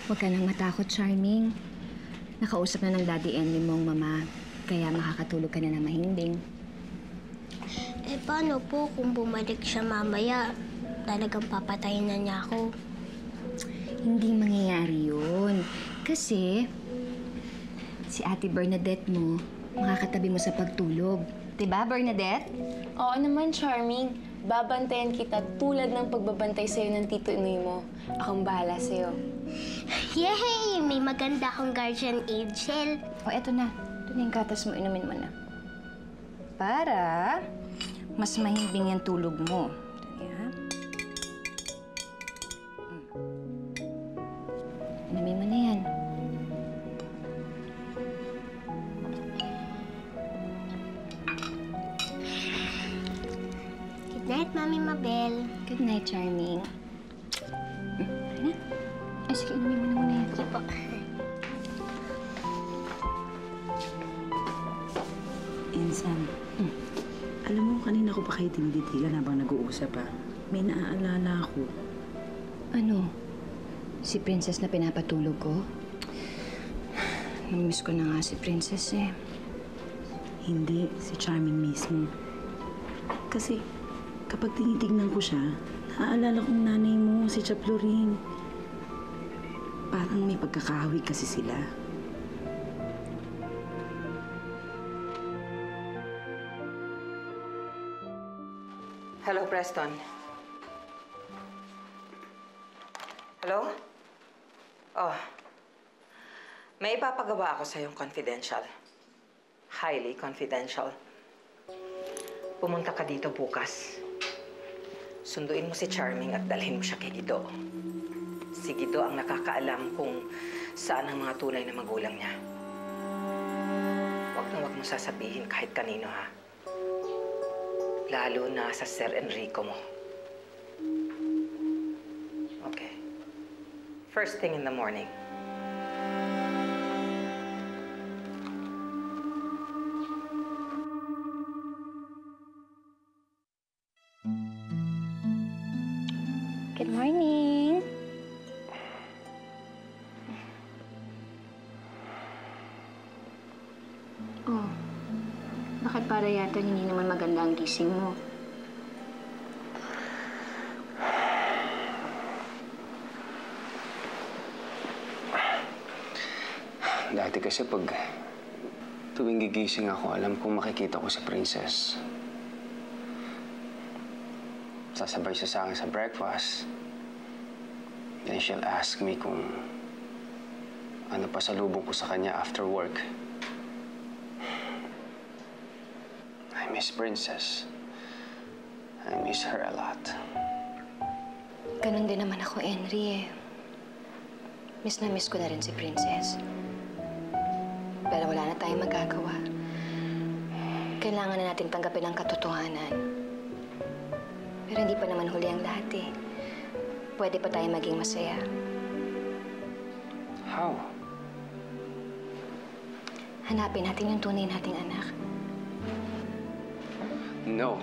Huwag ka nang matakot, Charming. Nakausap na ng Daddy Henry mong mama, kaya makakatulog ka na ng mahimbing. Eh, paano po kung bumalik siya mamaya? Talagang papatayin na niya ako. Hindi mangyayari yun. Kasi, si Ate Bernadette mo, makakatabi mo sa pagtulog. Diba, Bernadette? Oo naman, Charming. Babantayan kita tulad ng pagbabantay sa'yo ng Tito Inoy mo. Akong bahala sa'yo. Yay! May maganda akong guardian angel. O, eto na. Ito na yung gatas mo. Inumin mo na. Para mas mahimbing yung tulog mo. Ito niya. Inumin mo na yan. Good night, Mami Mabel. Good night, Charming. Ano? Ay, sige, inumin mo na muna yan. Sige po. Insan, alam mo, kanina ko pa kayo tinititigan habang nag-uusap pa. May naaalala ako. Ano? Si Princess na pinapatulog ko? Namimiss ko na nga si Princess eh. Hindi, si Charming mismo. Kasi kapag tinitignan ko siya, naaalala kong nanay mo, si Chaplorin. Parang may pagkakahawig kasi sila. Hello, Preston. Hello? Oh. May ipapagawa ako sa yung confidential. Highly confidential. Pumunta ka dito bukas. Sunduin mo si Charming at dalhin mo siya kay Guido. Si Guido ang nakakaalam kung saan ang mga tunay na magulang niya. Huwag mo sasabihin kahit kanino, ha? Lalo na sa Sir Enrico mo. Okay. First thing in the morning. Good morning. Oh, bakit para yata hindi naman maganda ang gising mo? Dati kasi pag tuwing gigising ako, alam kong makikita ko si Princess. Sasabay siya sa akin sa breakfast. Then she'll ask me kung ano pa salubong ko sa kanya after work. I miss Princess. I miss her a lot. Ganun din naman ako, Henry, eh. Miss na miss ko na rin si Princess. Pero wala na tayong magagawa. Kailangan na natin tanggapin ang katotohanan. Pero hindi pa naman huli ang lahat, eh. Pwede pa tayo maging masaya. How? Hanapin natin yung tunay nating anak. No.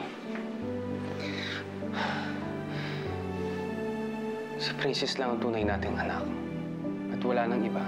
Si Princess lang ang tunay nating anak. At wala nang iba.